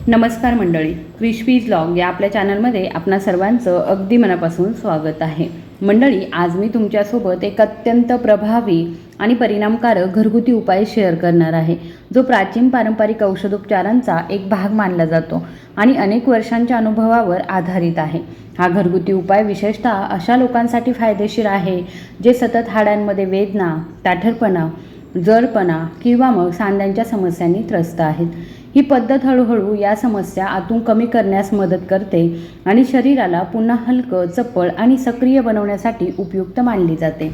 नमस्कार मंडळी, crispy vlog या आपल्या चॅनलमध्ये आपणा सर्वांचं अगदी मनापासून स्वागत आहे। मंडळी, आज मी तुमच्यासोबत एक अत्यंत प्रभावी आणि परिणामकारक घरगुती उपाय शेअर करणार आहे, जो प्राचीन पारंपरिक औषधोपचारांचा एक भाग मानला जातो आणि अनेक वर्षांच्या अनुभवावर आधारित आहे। हा घरगुती उपाय विशेषतः अशा लोकांसाठी फायदेशीर आहे जे सतत हाडांमध्ये वेदना, ताठरपणा, जडपणा किंवा मग सांध्यांच्या समस्यांनी त्रस्त आहेत। ही पद्धत हळूहळू या समस्या आतून कमी करण्यास मदत करते आणि शरीराला पुन्हा हलकं, चपळ आणि सक्रिय बनवण्यासाठी उपयुक्त मानली जाते।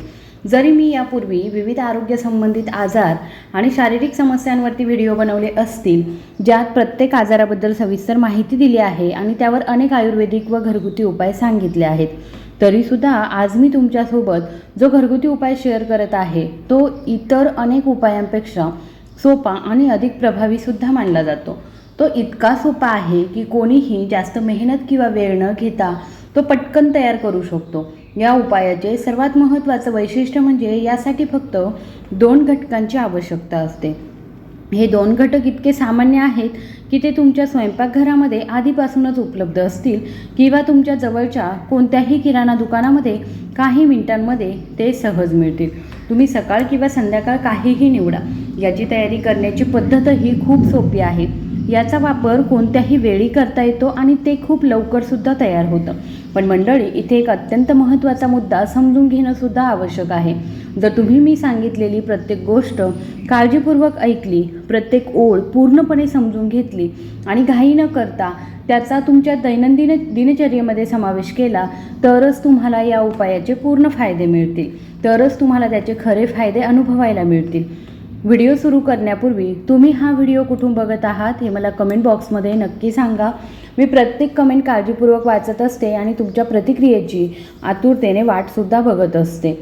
जरी मी यापूर्वी विविध आरोग्य संबंधित आजार आणि शारीरिक समस्यांवरती व्हिडिओ बनवले असतील, ज्यात प्रत्येक आजाराबद्दल सविस्तर माहिती दिली आहे आणि त्यावर अनेक आयुर्वेदिक व घरगुती उपाय सांगितले आहेत, तरीसुद्धा आज मी तुमच्यासोबत जो घरगुती उपाय शेअर करत आहे तो इतर अनेक उपायांपेक्षा सोपा आणि अधिक प्रभावीसुद्धा मानला जातो। तो इतका सोपा आहे की कोणीही जास्त मेहनत किंवा वेळ न घेता तो पटकन तयार करू शकतो। या उपायाचे सर्वात महत्त्वाचं वैशिष्ट्य म्हणजे यासाठी फक्त 2 घटकांची आवश्यकता असते। हे 2 घटक इतके सामान्य आहेत की ते तुमच्या स्वयंपाकघरामध्ये आधीपासूनच उपलब्ध असतील किंवा तुमच्या जवळच्या कोणत्याही किराणा दुकानामध्ये काही मिनिटांमध्ये ते सहज मिळतील। तुम्ही सकाळ किंवा संध्याकाळ काहीही निवडा, याची तयारी करण्याची पद्धतही खूप सोपी आहे। याचा वापर कोणत्याही वेळी करता येतो आणि ते खूप लवकरसुद्धा तयार होतं। पण मंडळी, इथे एक अत्यंत महत्त्वाचा मुद्दा समजून घेणंसुद्धा आवश्यक आहे। जर तुम्ही मी सांगितलेली प्रत्येक गोष्ट काळजीपूर्वक ऐकली, प्रत्येक ओळ पूर्णपणे समजून घेतली आणि घाई न करता त्याचा तुमच्या दैनंदिन दिनचर्येमध्ये समावेश केला, तरच तुम्हाला या उपायाचे पूर्ण फायदे मिळतील, तरच तुम्हाला त्याचे खरे फायदे अनुभवायला मिळतील। व्हिडिओ सुरू करण्यापूर्वी तुम्ही हा व्हिडिओ कुठून बघत आहात हे मला कमेंट बॉक्समध्ये नक्की सांगा। मी प्रत्येक कमेंट काळजीपूर्वक वाचत असते आणि तुमच्या प्रतिक्रियेची आतुरतेने वाटसुद्धा बघत असते।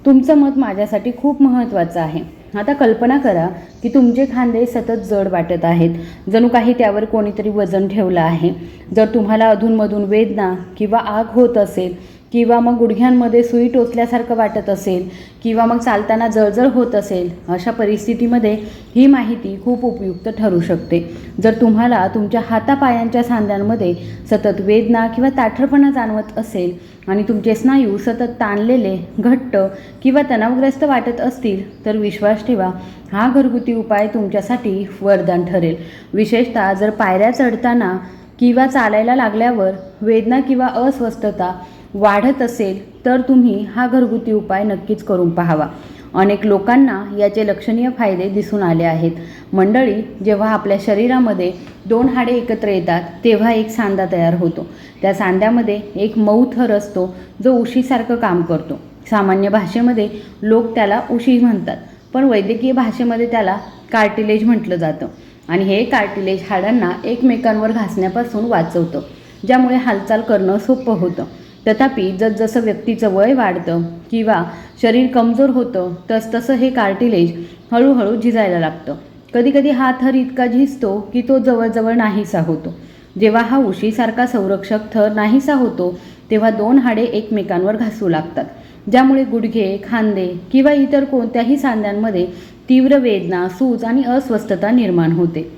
तुमचं मत माझ्यासाठी खूप महत्त्वाचं आहे। आता कल्पना करा की तुमचे खांदे सतत जड वाटत आहेत, जणू काही त्यावर कोणीतरी वजन ठेवलं आहे। जर तुम्हाला अधूनमधून वेदना किंवा आग होत असेल किंवा मग गुडघ्यांमध्ये सुई टोचल्यासारखं वाटत असेल किंवा मग चालताना जळजळ होत असेल, अशा परिस्थितीमध्ये ही माहिती खूप उपयुक्त ठरू शकते। जर तुम्हाला तुमच्या हातापायांच्या सांध्यांमध्ये सतत वेदना किंवा ताठरपणा जाणवत असेल आणि तुमचे स्नायू सतत ताणलेले, घट्ट किंवा तणावग्रस्त वाटत असतील, तर विश्वास ठेवा, हा घरगुती उपाय तुमच्यासाठी वरदान ठरेल। विशेषतः जर पायऱ्या चढताना किंवा चालायला लागल्यावर वेदना किंवा अस्वस्थता वाढत असेल, तर तुम्ही हा घरगुती उपाय नक्कीच करून पाहावा। अनेक लोकांना याचे लक्षणीय फायदे दिसून आले आहेत। मंडळी, जेव्हा आपल्या शरीरामध्ये 2 हाडे एकत्र येतात तेव्हा एक सांधा तयार होतो। त्या सांध्यामध्ये एक मऊ थर असतो जो उशीसारखं काम करतो। सामान्य भाषेमध्ये लोक त्याला उशी म्हणतात, पण वैद्यकीय भाषेमध्ये त्याला कार्टिलेज म्हटलं जातं आणि हे कार्टिलेज हाडांना एकमेकांवर घासण्यापासून वाचवतं, ज्यामुळे हालचाल करणं सोपं होतं। तथापि जसजसं व्यक्तीचं वय वाढतं किंवा शरीर कमजोर होतं, तसतसं हे कार्टिलेज हळूहळू झिजायला लागतं। कधीकधी हा थर इतका झिजतो की तो जवळजवळ नाहीसा होतो। जेव्हा हा उशीसारखा संरक्षक थर नाहीसा होतो, तेव्हा 2 हाडे एकमेकांवर घासू लागतात, ज्यामुळे गुडघे, खांदे किंवा इतर कोणत्याही सांध्यांमध्ये तीव्र वेदना, सूज आणि अस्वस्थता निर्माण होते।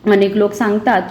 अनेक लोक सांगतात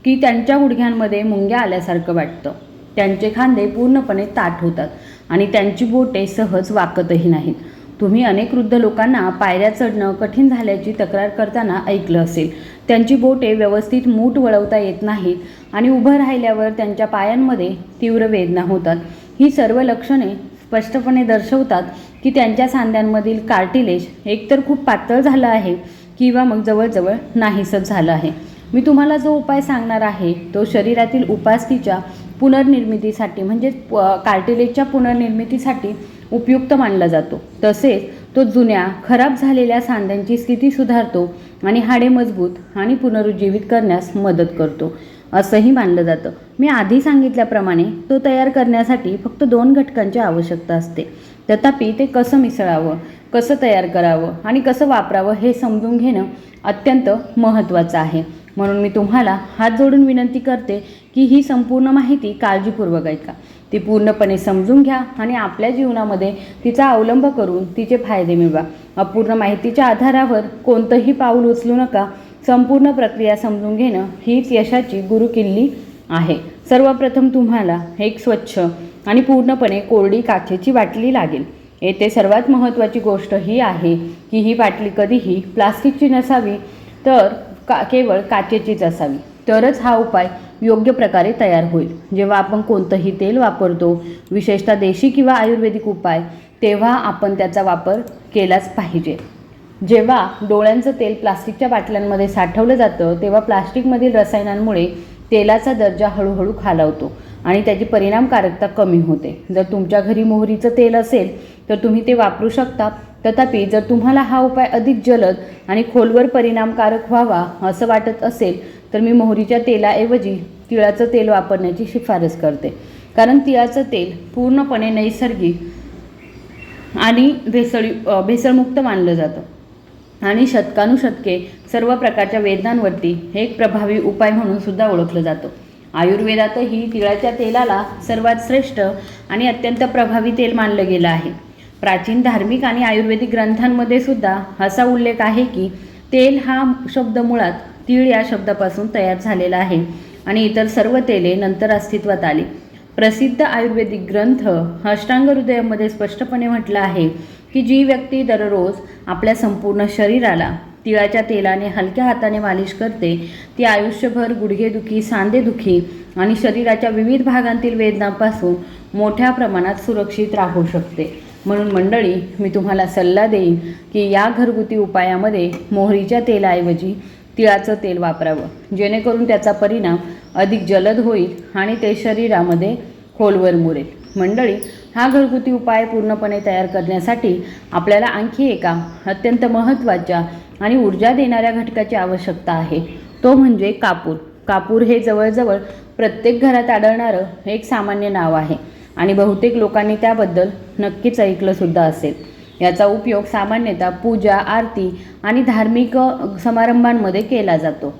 की त्यांच्या गुडघ्यांमध्ये मुंग्या आल्यासारखं वाटतं, त्यांचे खांदे पूर्णपणे ताठ होतात आणि त्यांची बोटे सहज वाकतही नाहीत। तुम्ही अनेक वृद्ध लोकांना पायऱ्या चढणं कठीण झाल्याची तक्रार करताना ऐकलं असेल। त्यांची बोटे व्यवस्थित मूठ वळवता येत नाहीत आणि उभं राहिल्यावर त्यांच्या पायांमध्ये तीव्र वेदना होतात। ही सर्व लक्षणे स्पष्टपणे दर्शवतात की त्यांच्या सांध्यांमधील कार्टिलेज एकतर खूप पातळ झालं आहे किंवा मग जवळजवळ नाहीसच झालं आहे। मी तुम्हाला जो उपाय सांगणार आहे तो शरीरातील उपास्थीच्या पुनर्निर्मितीसाठी म्हणजे कार्टिलेजच्या पुनर्निर्मितीसाठी उपयुक्त मानला जातो। तसेच तो जुन्या, खराब झालेल्या सांध्यांची स्थिती सुधारतो आणि हाडे मजबूत आणि पुनरुज्जीवित करण्यास मदत करतो, असंही मानलं जातं। मी आधी सांगितल्याप्रमाणे तो तयार करण्यासाठी फक्त 2 घटकांची आवश्यकता असते। तथापि ते कसं मिसळावं, कसं तयार करावं आणि कसं वापरावं हे समजून घेणं अत्यंत महत्त्वाचं आहे। म्हणून मी तुम्हाला हात जोडून विनंती करते की ही संपूर्ण माहिती काळजीपूर्वक ऐका, ती पूर्णपणे समजून घ्या आणि आपल्या जीवनामध्ये तिचा अवलंब करून तिचे फायदे मिळवा। अपूर्ण माहितीच्या आधारावर कोणतंही पाऊल उचलू नका। संपूर्ण प्रक्रिया समजून घेणं हीच यशाची गुरुकिल्ली आहे. सर्वप्रथम तुम्हाला एक स्वच्छ आणि पूर्णपणे कोरडी काचेची बाटली लागेल. येथे सर्वात महत्त्वाची गोष्ट ही आहे की ही बाटली कधीही प्लास्टिकची नसावी, तर केवळ काचेचीच असावी. तरच हा उपाय योग्य प्रकारे तयार होईल. जेव्हा आपण कोणतंही तेल वापरतो, विशेषतः देशी किंवा आयुर्वेदिक उपाय, तेव्हा आपण त्याचा वापर केलाच पाहिजे. जेव्हा डोळ्यांचं तेल प्लास्टिकच्या बाटल्यांमध्ये साठवलं जातं, तेव्हा प्लास्टिकमधील रसायनांमुळे तेलाचा दर्जा हळूहळू खालावतो आणि त्याची परिणामकारकता कमी होते. जर तुमच्या घरी मोहरीचं तेल असेल तर तुम्ही ते वापरू शकता. तथापि जर तुम्हाला हा उपाय अधिक जलद आणि खोलवर परिणामकारक व्हावा असं वाटत असेल तर मी मोहरीच्या तेलाऐवजी तिळाचं तेल वापरण्याची शिफारस करते. कारण तिळाचं तेल पूर्णपणे नैसर्गिक आणि भेसळमुक्त मानलं जातं आणि शतकानुशतके सर्व प्रकारच्या वेदनांवरती एक प्रभावी उपाय म्हणून सुद्धा ओळखलं जातं. आयुर्वेदातही तिळाच्या तेलाला सर्वात श्रेष्ठ आणि अत्यंत प्रभावी तेल मानलं गेलं आहे. प्राचीन धार्मिक आणि आयुर्वेदिक ग्रंथांमध्ये सुद्धा असा उल्लेख आहे की तेल हा शब्द मुळात तीळ या शब्दापासून तयार झालेला आहे आणि इतर सर्व तेले नंतर अस्तित्वात आली. प्रसिद्ध आयुर्वेदिक ग्रंथ अष्टांग हृदयामध्ये स्पष्टपणे म्हटलं आहे की जी व्यक्ती दररोज आपल्या संपूर्ण शरीराला तिळाच्या तेलाने हलक्या हाताने मालिश करते ती आयुष्यभर गुडघेदुखी, सांधेदुखी आणि शरीराच्या विविध भागांतील वेदनांपासून मोठ्या प्रमाणात सुरक्षित राहू शकते. म्हणून मंडळी, मी तुम्हाला सल्ला देईन की या घरगुती उपायामध्ये मोहरीच्या तेलाऐवजी तिळाचं तेल वापरावं, जेणेकरून त्याचा परिणाम अधिक जलद होईल आणि ते शरीरामध्ये खोलवर मुरेल. मंडळी, हा घरगुती उपाय पूर्णपणे तयार करण्यासाठी आपल्याला आणखी एका अत्यंत महत्त्वाच्या आणि ऊर्जा देणाऱ्या घटकाची आवश्यकता आहे. तो म्हणजे कापूर. कापूर हे जवळजवळ प्रत्येक घरात आढळणारं एक सामान्य नाव आहे आणि बहुतेक लोकांनी त्याबद्दल नक्कीच ऐकलंसुद्धा असेल. याचा उपयोग सामान्यतः पूजा, आरती आणि धार्मिक समारंभांमध्ये केला जातो.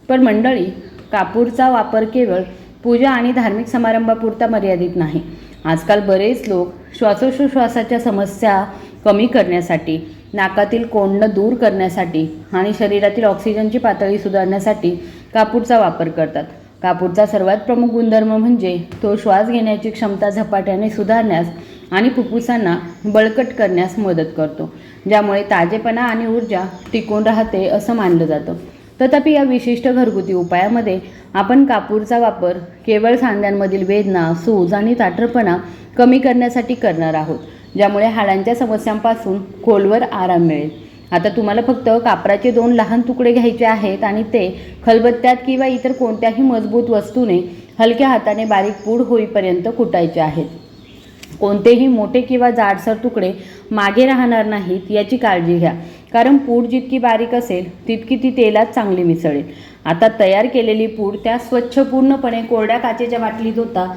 पण मंडळी, कापूरचा वापर केवळ पूजा आणि धार्मिक समारंभापुरता मर्यादित नाही. आजकाल बरेच लोक श्वासोच्छ्वासाच्या समस्या कमी करण्यासाठी, नाकातील कोंडणं दूर करण्यासाठी आणि शरीरातील ऑक्सिजनची पातळी सुधारण्यासाठी कापूरचा वापर करतात. कापूरचा सर्वात प्रमुख गुणधर्म म्हणजे तो श्वास घेण्याची क्षमता झपाट्याने सुधारण्यास आणि फुफ्फुसांना बळकट करण्यास मदत करतो, ज्यामुळे ताजेपणा आणि ऊर्जा टिकून राहते असं मानलं जातं. तथापि या विशिष्ट घरगुती उपायामध्ये आपण कापूरचा वापर केवळ सांध्यांमधील वेदना, सूज आणि ताठरपणा कमी करण्यासाठी करणार आहोत, ज्यामुळे हाडांच्या समस्यांपासून खोलवर आराम मिळेल. आता तुम्हाला फक्त कापराचे 2 लहान तुकडे घ्यायचे आहेत आणि ते खलबत्त्यात किंवा इतर कोणत्याही मजबूत वस्तूने हलक्या हाताने बारीक पूड होईपर्यंत कुटायचे आहेत. कोणतेही मोठे किंवा जाडसर तुकडे मागे राहणार नाहीत याची काळजी घ्या, कारण पूड जितकी बारीक असेल तितकी ती तेलात चांगली मिसळेल. आता तयार केलेली पूड त्या स्वच्छ पूर्णपणे कोरड्या काचेच्या बाटलीत ओता,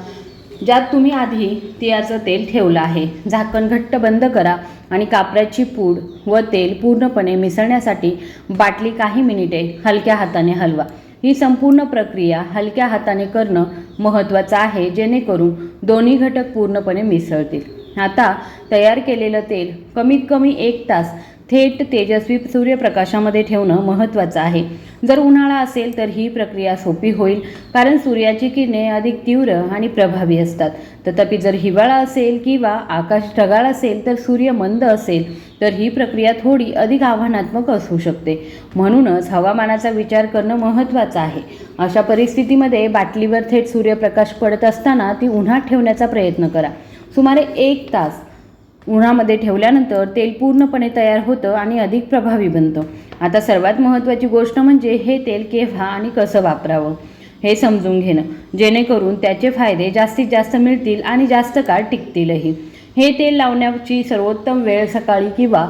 ज्यात तुम्ही आधी तिळाचं तेल ठेवलं आहे. झाकण घट्ट बंद करा आणि कापराची पूड व तेल पूर्णपणे मिसळण्यासाठी बाटली काही मिनिटे हलक्या हाताने हलवा. ही संपूर्ण प्रक्रिया हलक्या हाताने करणं महत्त्वाचं आहे, जेणेकरून दोन्ही घटक पूर्णपणे मिसळतील. आता तयार केलेलं तेल कमीत कमी 1 तास थेट तेजस्वी सूर्यप्रकाशामध्ये ठेवणं महत्त्वाचं आहे. जर उन्हाळा असेल तर ही प्रक्रिया सोपी होईल, कारण सूर्याची किरणे अधिक तीव्र आणि प्रभावी असतात. तथापि जर हिवाळा असेल किंवा आकाश ढगाळ असेल तर सूर्य मंद असेल तर ही प्रक्रिया थोडी अधिक आव्हानात्मक असू शकते. म्हणूनच हवामानाचा विचार करणं महत्त्वाचं आहे. अशा परिस्थितीमध्ये बाटलीवर थेट सूर्यप्रकाश पडत असताना ती उन्हात ठेवण्याचा प्रयत्न करा. सुमारे 1 तास उन्हामध्ये ठेवल्यानंतर तेल पूर्णपणे तयार होतं आणि अधिक प्रभावी बनतं. आता सर्वात महत्त्वाची गोष्ट म्हणजे हे तेल केव्हा आणि कसं वापरावं हे समजून घेणं, जेणेकरून त्याचे फायदे जास्तीत जास्त मिळतील आणि जास्त काळ टिकतीलही. हे तेल लावण्याची सर्वोत्तम वेळ सकाळी किंवा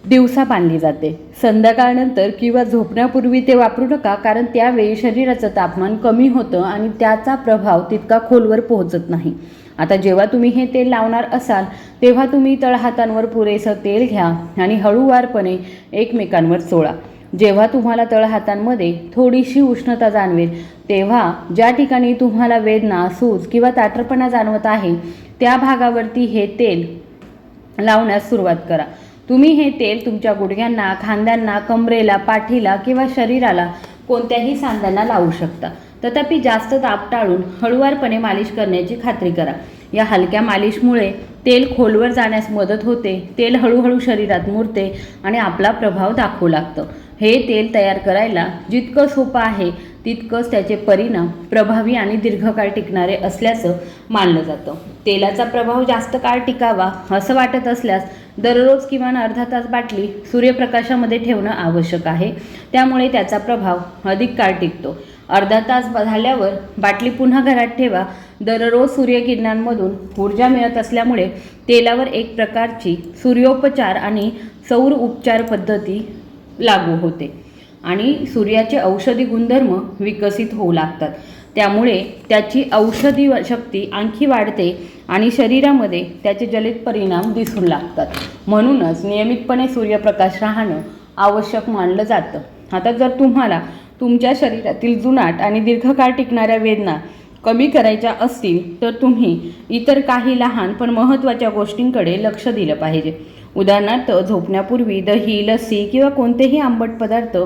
दिवसा मानली जाते. संध्याकाळनंतर किंवा झोपण्यापूर्वी ते वापरू नका, कारण त्यावेळी शरीराचं तापमान कमी होतं आणि त्याचा प्रभाव तितका खोलवर पोहोचत नाही. आता जेव्हा तुम्ही हे तेल लावणार असाल तेव्हा तुम्ही तळहातांवर पुरेसं तेल घ्या आणि हळूवारपणे एकमेकांवर चोळा. जेव्हा तुम्हाला तळहातांमध्ये थोडीशी उष्णता जाणवेल तेव्हा ज्या ठिकाणी तुम्हाला वेदना, सूज किंवा ताठरपणा जाणवत आहे त्या भागावरती हे तेल लावण्यास सुरुवात करा. तुम्ही हे तेल तुमच्या गुडघ्यांना, खांद्यांना, कमरेला, पाठीला किंवा शरीराला कोणत्याही सांध्यांना लावू शकता. तथापि जास्त ताप टाळून हळूवारपणे मालिश करण्याची खात्री करा. या हलक्या मालिशमुळे तेल खोलवर जाण्यास मदत होते, तेल हळूहळू शरीरात मुरते आणि आपला प्रभाव दाखवू लागतं. हे तेल तयार करायला जितकं सोपं आहे तितकंच त्याचे परिणाम प्रभावी आणि दीर्घकाळ टिकणारे असल्याचं मानलं जातं. तेलाचा प्रभाव जास्त काळ टिकावा असं वाटत असल्यास दररोज किमान अर्धा तास बाटली सूर्यप्रकाशामध्ये ठेवणं आवश्यक आहे. त्यामुळे त्याचा प्रभाव अधिक काळ टिकतो. अर्धा तास झाल्यावर बाटली पुन्हा घरात ठेवा. दररोज सूर्यकिरणांमधून ऊर्जा मिळत असल्यामुळे तेलावर एक प्रकारची सूर्योपचार आणि सौर उपचार पद्धती लागू होते आणि सूर्याचे औषधी गुणधर्म विकसित होऊ लागतात. त्यामुळे त्याची औषधी शक्ती आणखी वाढते आणि शरीरामध्ये त्याचे जलद परिणाम दिसू लागतात. म्हणूनच नियमितपणे सूर्यप्रकाश राहणं आवश्यक मानलं जातं. आता जर तुम्हाला तुमच्या शरीरातील जुनाट आणि दीर्घकाळ टिकणाऱ्या वेदना कमी करायच्या असतील तर तुम्ही इतर काही लहान पण महत्त्वाच्या गोष्टींकडे लक्ष दिलं पाहिजे. उदाहरणार्थ, झोपण्यापूर्वी दही, लस्सी किंवा कोणतेही आंबट पदार्थ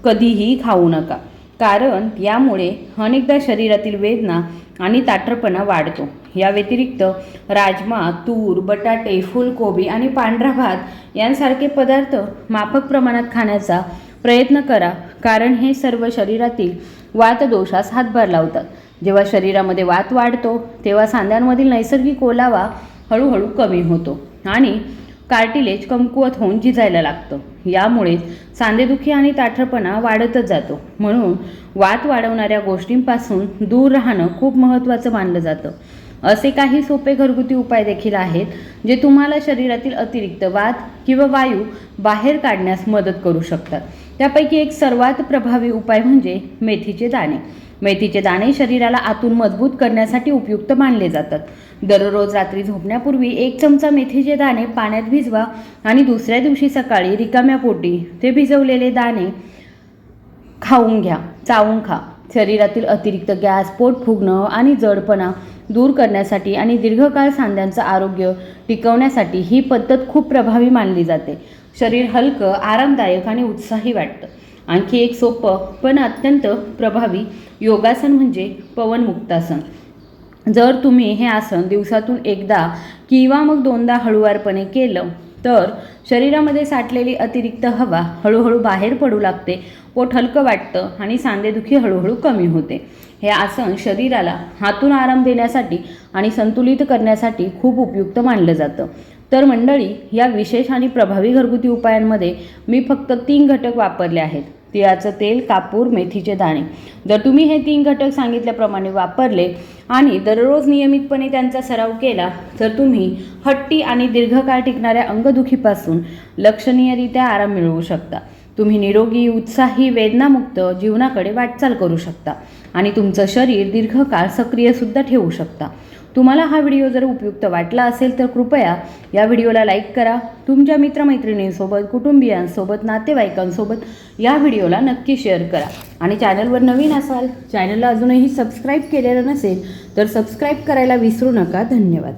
कधीही खाऊ नका, कारण यामुळे अनेकदा शरीरातील वेदना आणि ताठरपणा वाढतो. या व्यतिरिक्त राजमा, तूर, बटाटे, फुलकोबी आणि पांढरा भात यांसारखे पदार्थ माफक प्रमाणात खाण्याचा प्रयत्न करा, कारण हे सर्व शरीरातील वातदोषास हातभार लावतात. जेव्हा शरीरामध्ये वात वाढतो तेव्हा सांध्यांमधील नैसर्गिक ओलावा हळूहळू कमी होतो आणि कार्टिलेज कमकुवत होऊन झिजायला लागतं. यामुळेच सांधेदुखी आणि ताठरपणा वाढतच जातो. म्हणून वात वाढवणाऱ्या गोष्टींपासून दूर राहणं खूप महत्त्वाचं मानलं जातं. असे काही सोपे घरगुती उपाय देखील आहेत जे तुम्हाला शरीरातील अतिरिक्त वात किंवा वायू बाहेर काढण्यास मदत करू शकतात. त्यापैकी एक सर्वात प्रभावी उपाय म्हणजे मेथीचे दाणे. मेथीचे दाणे शरीराला आतून मजबूत करण्यासाठी उपयुक्त मानले जातात. दररोज रात्री झोपण्यापूर्वी 1 चमचा मेथीचे दाणे पाण्यात भिजवा आणि दुसऱ्या दिवशी सकाळी रिकाम्या पोटी ते भिजवलेले दाणे खाऊन घ्या, चावून खा. शरीरातील अतिरिक्त गॅस, पोट फुगणं आणि जडपणा दूर करण्यासाठी आणि दीर्घकाळ सांध्यांचं आरोग्य टिकवण्यासाठी ही पद्धत खूप प्रभावी मानली जाते. शरीर हलकं, आरामदायक आणि उत्साही वाटतं. आणखी एक सोपं पण अत्यंत प्रभावी योगासन म्हणजे पवनमुक्तासन. जर तुम्ही हे आसन दिवसातून एकदा किंवा मग 2दा हळूवारपणे केलं तर शरीरामध्ये साठलेली अतिरिक्त हवा हळूहळू बाहेर पडू लागते, पोट हलकं वाटतं आणि सांधेदुखी हळूहळू कमी होते. हे आसन शरीराला हातून आराम देण्यासाठी आणि संतुलित करण्यासाठी खूप उपयुक्त मानलं जातं. तर मंडळी, या विशेष आणि प्रभावी घरगुती उपायांमध्ये मी फक्त 3 घटक वापरले आहेत. तिळाचं तेल, कापूर, मेथीचे दाणे. जर तुम्ही हे 3 घटक सांगितल्याप्रमाणे वापरले आणि दररोज नियमितपणे त्यांचा सराव केला तर तुम्ही हट्टी आणि दीर्घकाळ टिकणाऱ्या अंगदुखीपासून लक्षणीयरित्या आराम मिळवू शकता. तुम्ही निरोगी, उत्साही, वेदनामुक्त जीवनाकडे वाटचाल करू शकता आणि तुमचं शरीर दीर्घकाळ सक्रियसुद्धा ठेवू शकता. तुम्हाला हा व्हिडिओ जर उपयुक्त वाटला असेल तर कृपया या व्हिडिओला लाईक करा. तुमच्या मित्रमैत्रिणींसोबत, कुटुंबियांसोबत, नातेवाईकांसोबत या व्हिडिओला नक्की शेअर करा. आणि चॅनलवर नवीन असाल, चॅनलला अजूनही सबस्क्राईब केलेलं नसेल तर सबस्क्राईब करायला विसरू नका. धन्यवाद.